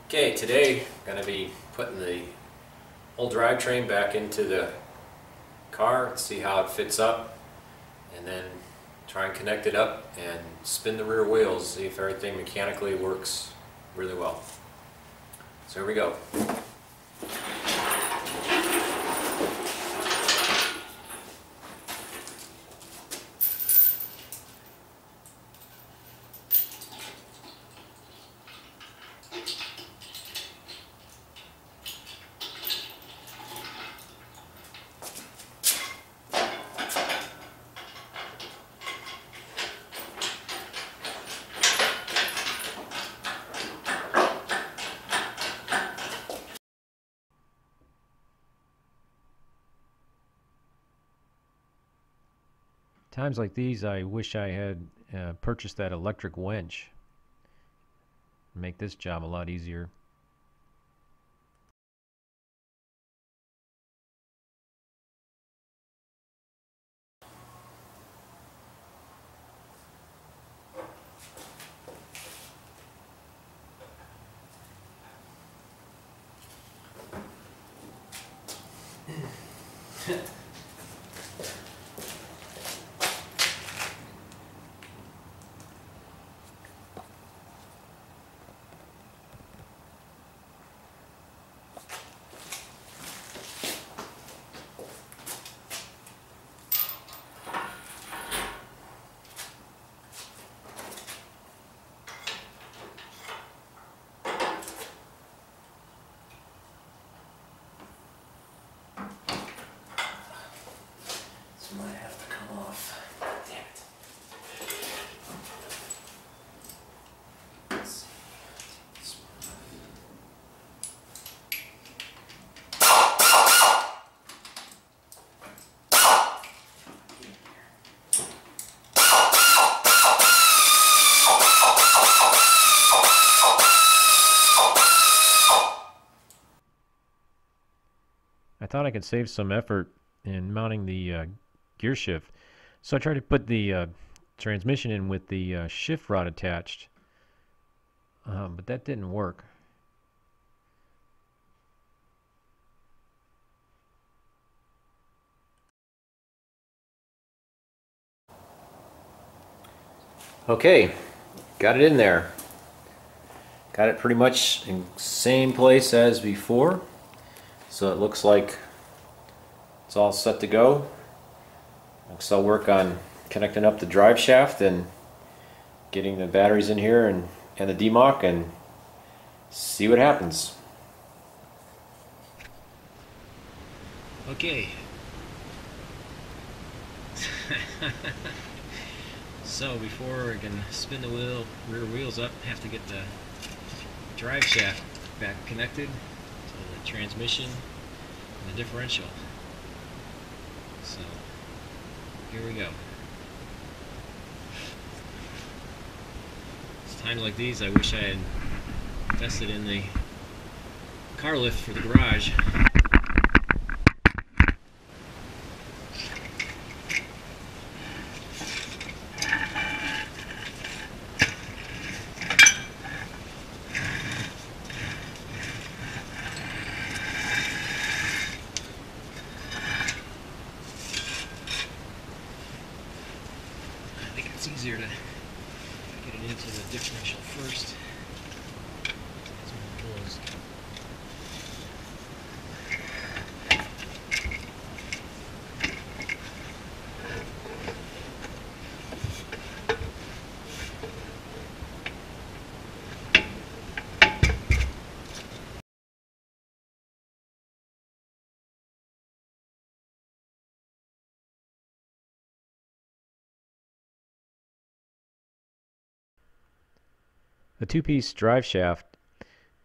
Okay, today I'm going to be putting the whole drivetrain back into the car, see how it fits up, and then try and connect it up and spin the rear wheels, see if everything mechanically works really well. So here we go. Times like these, I wish I had purchased that electric winch. Make this job a lot easier. This might have to come off. Damn it. Let's see. This one. I thought I could save some effort in mounting the gear shift, so I tried to put the transmission in with the shift rod attached, but that didn't work. Okay, got it in there. Got it pretty much in the same place as before. So it looks like it's all set to go. Next I'll work on connecting up the drive shaft and getting the batteries in here and the DMOC and see what happens. Okay. So before I can spin the rear wheels up, I have to get the drive shaft back connected to the transmission and the differential. So here we go. It's times like these I wish I had invested in the car lift for the garage. I think it's easier to get it into the differential first. As one pulls. The two-piece drive shaft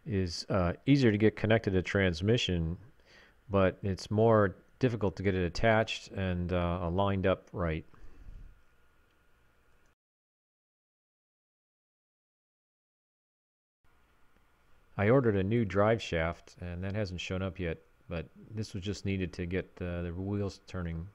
is easier to get connected to transmission, but it's more difficult to get it attached and lined up right. I ordered a new drive shaft, and that hasn't shown up yet, but this was just needed to get the wheels turning.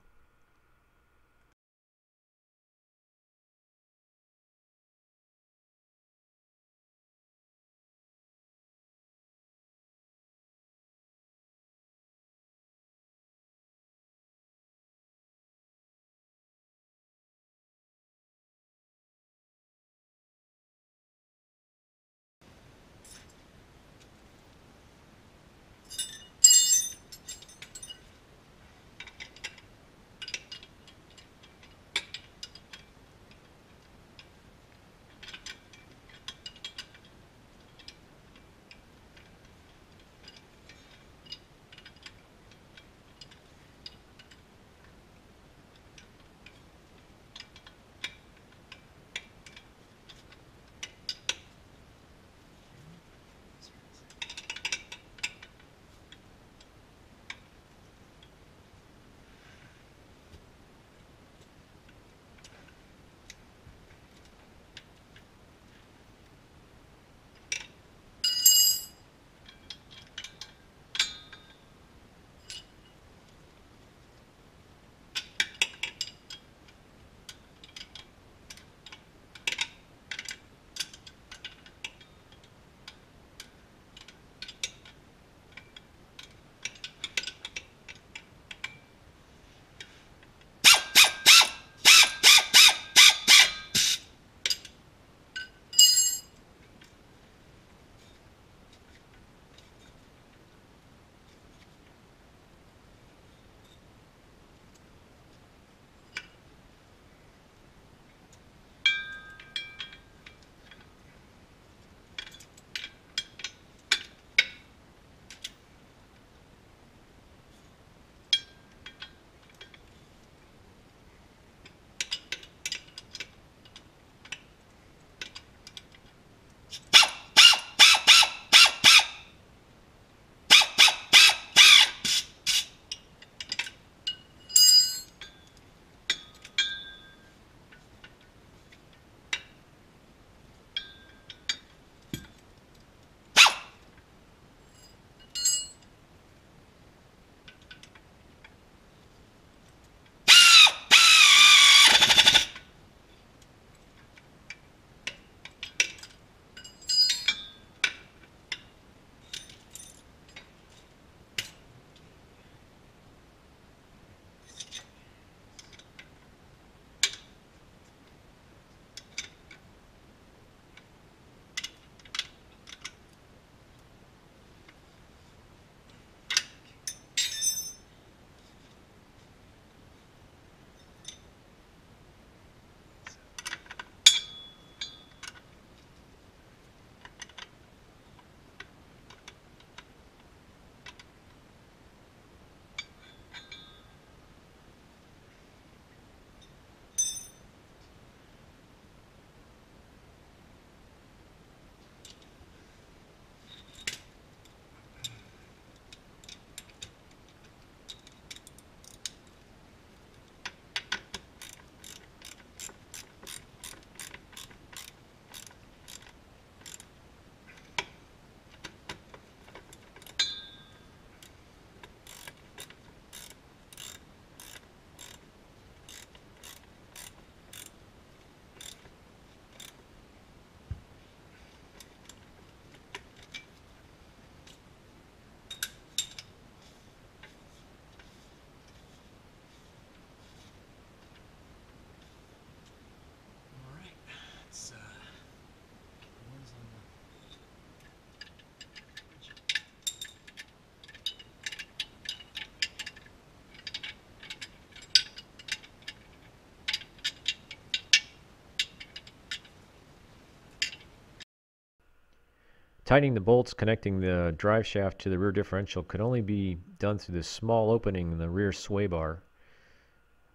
Tightening the bolts connecting the drive shaft to the rear differential could only be done through this small opening in the rear sway bar.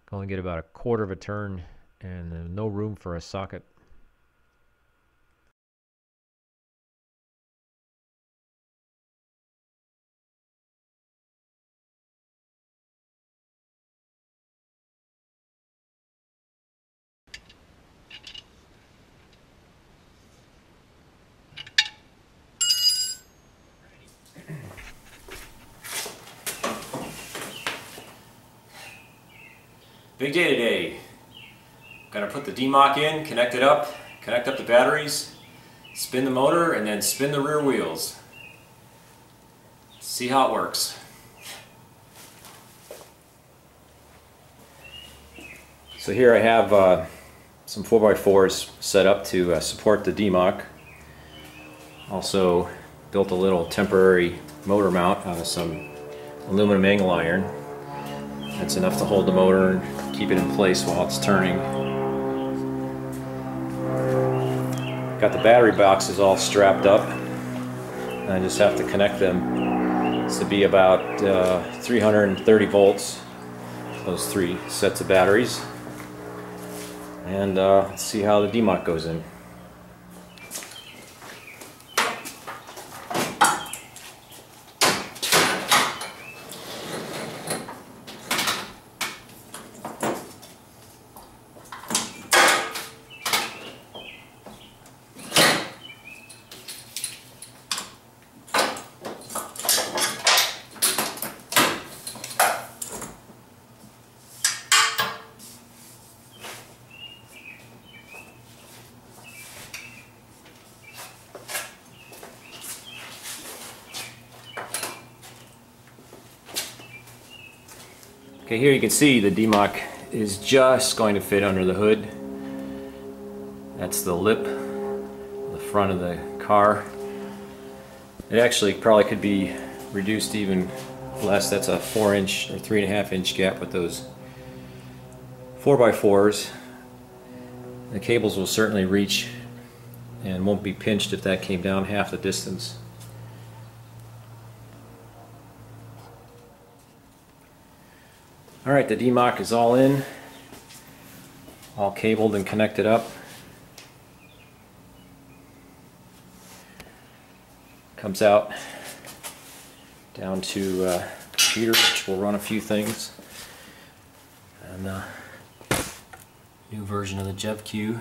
Can only get about a quarter of a turn and no room for a socket. Big day today. Gonna put the DMOC in, connect up the batteries, spin the motor, and then spin the rear wheels. See how it works. So here I have some 4x4s set up to support the DMOC. Also built a little temporary motor mount out of some aluminum angle iron. That's enough to hold the motor and keep it in place while it's turning. Got the battery boxes all strapped up. And I just have to connect them to be about 330 volts, those 3 sets of batteries. And let's see how the DMOC goes in. Okay, here you can see the DMOC is just going to fit under the hood. That's the lip, the front of the car. It actually probably could be reduced even less. That's a 4-inch or 3.5-inch gap with those 4x4s. The cables will certainly reach and won't be pinched if that came down half the distance. Alright, the DMOC is all in, all cabled and connected up. Comes out down to computer, which will run a few things. And new version of the JevQ.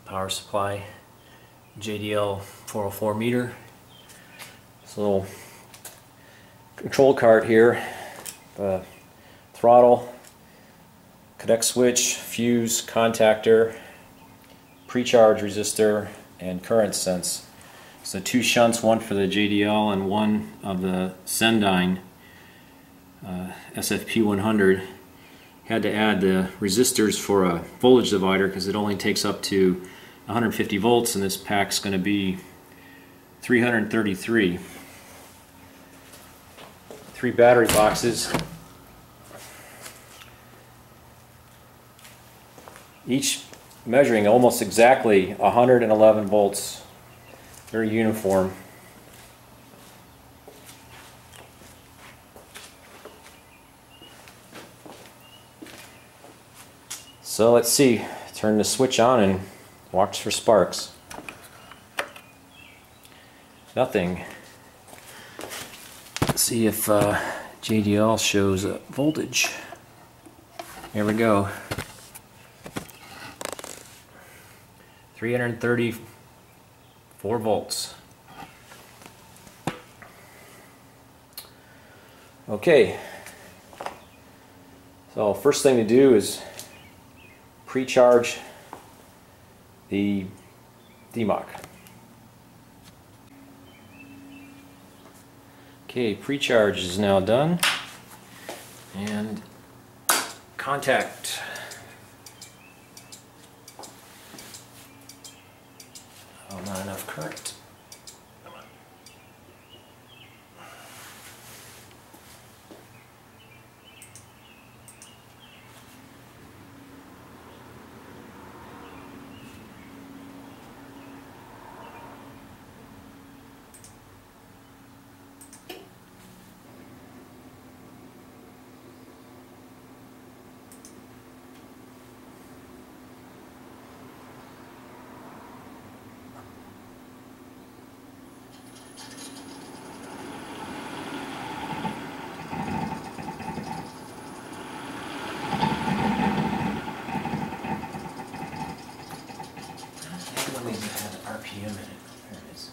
Power supply, JDL 404 meter. This little control cart here. Throttle, connect switch, fuse, contactor, pre-charge resistor, and current sense. So 2 shunts, one for the JDL and one of the Sendyne SFP 100. Had to add the resistors for a voltage divider because it only takes up to 150 volts, and this pack's going to be 333. 3 battery boxes, each measuring almost exactly 111 volts, very uniform. So let's see, turn the switch on and watch for sparks. Nothing. See if JDL shows a voltage. Here we go. 334 volts. Okay. So first thing to do is pre-charge the DMOC. Okay, pre-charge is now done, and contact. Oh, not enough current. Come on. one of these that had an RPM in it. There it is.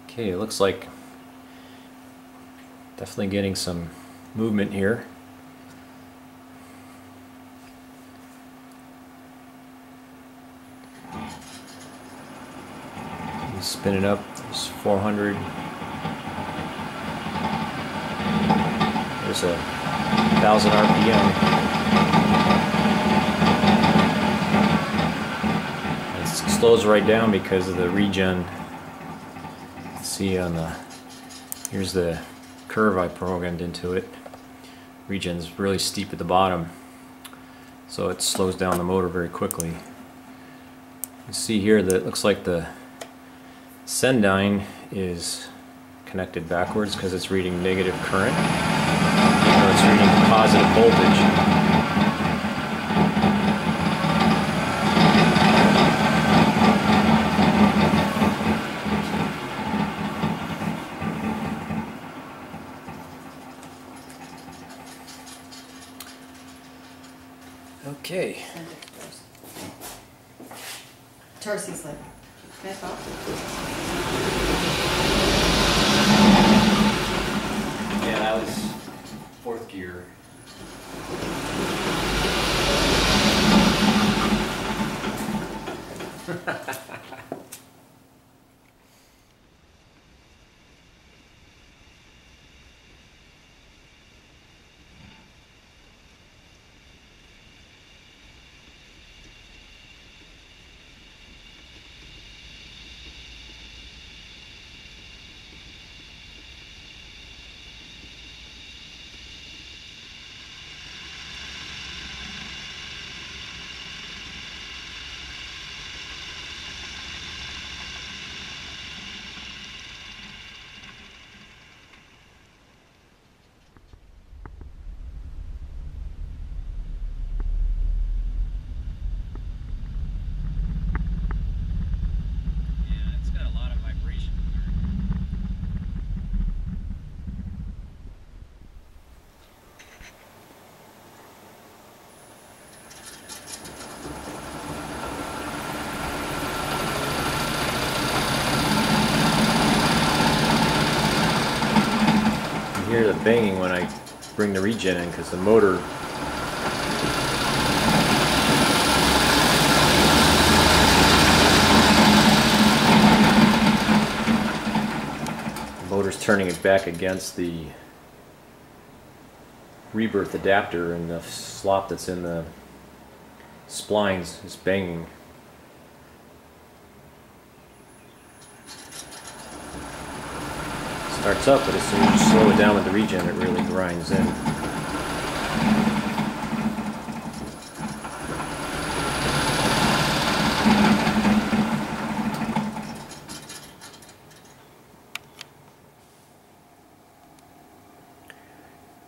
Okay, it looks like definitely getting some movement here. You spin it up, there's 400. There's 1,000 RPM. It slows right down because of the regen. See on the, here's the curve I programmed into it. Regen's really steep at the bottom, so it slows down the motor very quickly. You see here that it looks like the sendine is connected backwards because it's reading negative current, even though it's reading positive voltage. Okay. Tarsi's like, back off. Yeah, that was fourth gear. You hear the banging when I bring the regen in because the motor motor's turning it back against the rebirth adapter, and the slot that's in the splines is banging. Starts up, but as soon as you slow it down with the regen, it really grinds in.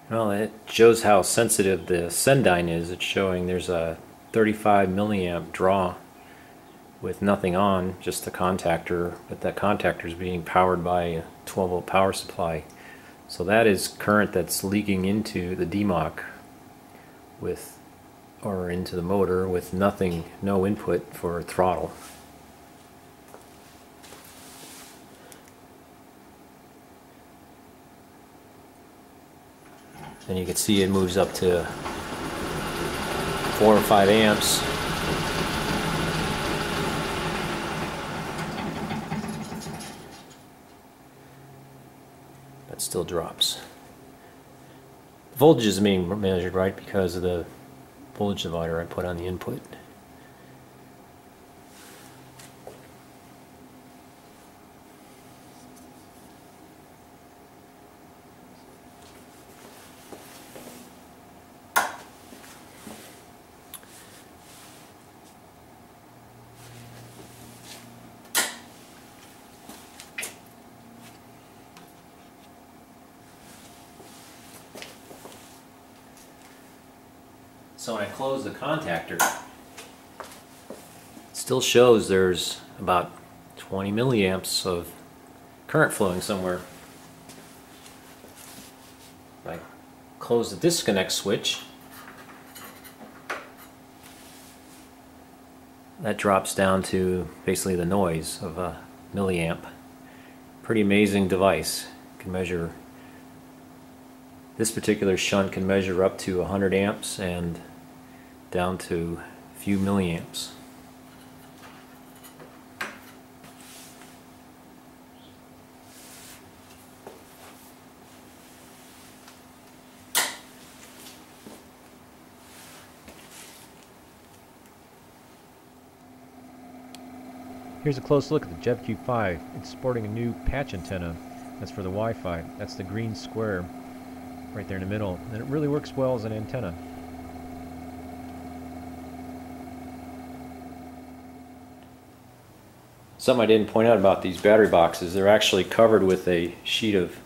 Well, it shows how sensitive the sendine is. It's showing there's a 35 milliamp draw with nothing on, just the contactor, but that contactor is being powered by a 12 volt power supply. So that is current that's leaking into the DMOC with, or into the motor with nothing, no input for throttle. And you can see it moves up to 4 or 5 amps. That still drops. The voltage is being measured right because of the voltage divider I put on the input. So when I close the contactor, it still shows there's about 20 milliamps of current flowing somewhere. If I close the disconnect switch, that drops down to basically the noise of a milliamp. Pretty amazing device. It can measure, this particular shunt can measure up to 100 amps and down to a few milliamps. Here's a close look at the JetQ5. It's sporting a new patch antenna. That's for the Wi-Fi. That's the green square right there in the middle. And it really works well as an antenna. Something I didn't point out about these battery boxes, they're actually covered with a sheet of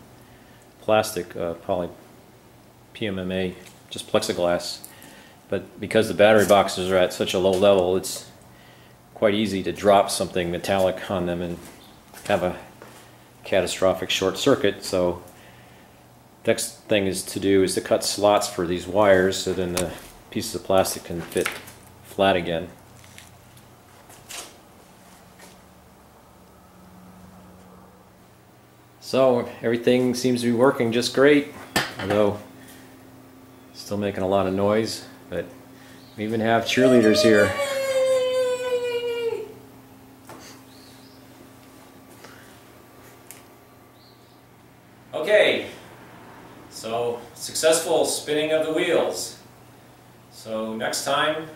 plastic, poly PMMA, just plexiglass. But because the battery boxes are at such a low level, it's quite easy to drop something metallic on them and have a catastrophic short circuit. So next thing is to cut slots for these wires so then the pieces of plastic can fit flat again. So everything seems to be working just great, although still making a lot of noise, but we even have cheerleaders here. Okay, so successful spinning of the wheels. So next time,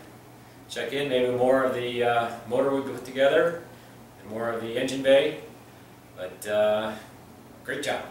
check in, maybe more of the motor we put together and more of the engine bay, but great job.